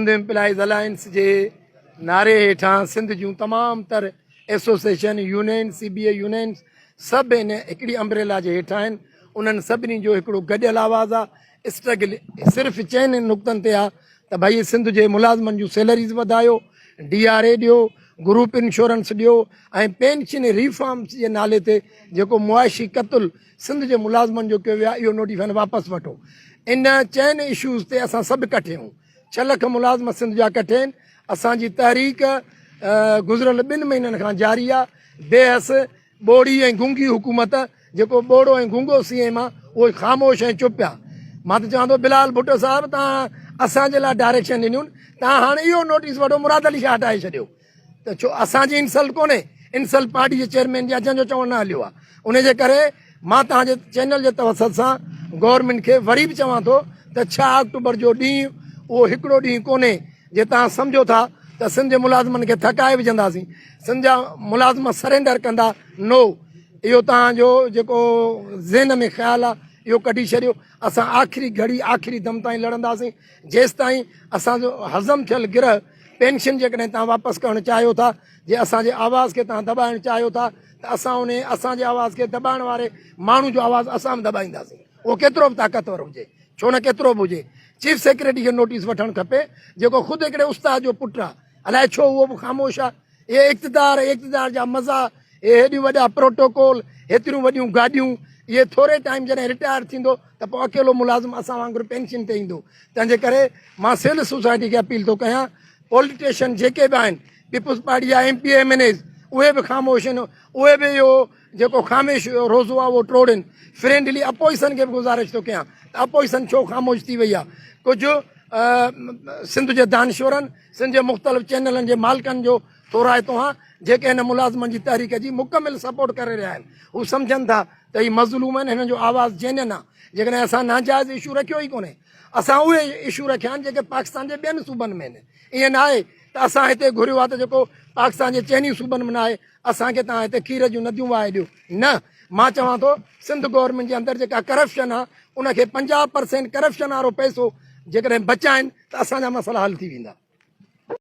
Sindh employees alliance जे नारे हेठां सिंध जूं तमामु तर एसोसिएशन यूनियन CBA यूनियन्स सभु आहिनि हिकिड़ी अम्ब्रेला जे हेठां आहिनि। उन्हनि सभिनी जो हिकिड़ो गॾियल आवाज़ु आहे। स्ट्रगल सिर्फ़ु चइनि नुक़्तनि ते आहे त भई सिंध जे मुलाज़िमनि जूं सैलरीज़ वधायो, DRA ॾियो, ग्रुप इंश्योरेंस ॾियो ऐं पेंशन रिफॉर्म्स जे नाले ते जेको मुआशी क़तल सिंध जे मुलाज़िमनि जो कयो वियो आहे इहो नोटिफिकेशन वापसि वठो। इन चइनि इशूज़ ते असां सभु इकठे आहियूं। 6 लख मुलाज़िम सिंध जा इकठे आहिनि। असांजी तहरीक गुज़िरियल 2 महीननि खां जारी आहे। बेहस ॿोड़ी ऐं गुंगी हुकूमत जेको ॿोड़ो ऐं गुंगो CM आहे उहो ख़ामोश ऐं चुप आहे। मां त चवां थो बिलाल भुट्टो साहिबु तव्हां असांजे लाइ डायरेक्शन ॾिनियूं, तव्हां हाणे इहो नोटिस वठो मुराद अली शाह हटाए छॾियो। त छो असांजी इंसल्ट कोन्हे, इंसल्ट पार्टी जे चेयरमैन जे अजनि जो चवणु न हलियो आहे। उनजे करे मां तव्हांजे चैनल जे तवसत सां गवर्नमेंट खे वरी बि चवां थो त 6 अक्टूबर जो ॾींहुं उहो हिकिड़ो ॾींहुं कोन्हे जे तव्हां सम्झो था त सिंध जे मुलाज़िमनि खे थकाए विझंदासीं, सिंध जा मुलाज़िम सरेंडर कंदा। नो, इहो तव्हांजो जेको ज़हन में ख़्यालु आहे इहो कढी छॾियो। असां आख़िरी घड़ी आख़िरी दम ताईं लड़ंदासीं जेसि ताईं असांजो हज़म थियल गिरह पेंशन जेकॾहिं तव्हां वापसि करणु चाहियो था, जे असांजे आवाज़ खे तव्हां दॿाइणु चाहियो था त असां उन असांजे आवाज़ खे दॿाइण वारे माण्हू जो आवाज़ु असां बि दॿाईंदासीं, उहो केतिरो बि ताक़तवर हुजे, छो न केतिरो बि हुजे। चीफ सेक्रेटरी खे नोटिस वठणु खपे जेको ख़ुदि हिकिड़े उस्ताद जो पुटु आहे, अलाए छो उहो बि ख़ामोश आहे। इहे इक़्तिदार जा मज़ा, इहे हेॾियूं वॾा प्रोटोकॉल, हेतिरियूं वॾियूं गाॾियूं, इहे थोरे टाइम जॾहिं रिटायर थींदो त पोइ अकेलो मुलाज़िम असां वांगुरु पेंशन ते ईंदो। तंहिंजे करे मां सिविल सोसाइटी खे अपील थो कयां, पॉलिटिशियन जेके बि आहिनि, पीपुल्स पार्टी जा MP MNAs उहे बि ख़ामोश आहिनि, उहे बि इहो जेको ख़ामेश रोज़ो आहे उहो टोड़नि। फ्रेंडली अपोज़िशन खे बि गुज़ारिश थो कयां त अपोज़िशन छो ख़ामोश थी वई आहे। कुझु सिंध जे दानश्वरनि, सिंध जे मुख़्तलिफ़ चैनलनि जे मालिकनि जो थो रायतो आहे जेके हिन मुलाज़िमनि जी तहरीक जी मुकमिल सपोर्ट करे रहिया आहिनि। हू सम्झनि था त हीअ मज़लूम आहिनि, हिननि जो आवाज़ु जेन्युइन आहे। जेकॾहिं असां नाजाइज़ इशू रखियो ई कोन्हे, असां उहे इशू रखिया आहिनि जेके पाकिस्तान जे ॿियनि सूबनि में आहिनि। ईअं न आहे त असां हिते घुरियो आहे त जेको पाकिस्तान जे चइनी सूबनि में न आहे असांखे तव्हां हिते खीर जूं नदियूं वहाए ॾियो। न, मां चवां थो सिंध गवर्नमेंट जे अंदरि जेका करप्शन आहे उनखे 50% करप्शन वारो पैसो जेकॾहिं बचाइनि त असांजा मसइला हल थी वेंदा।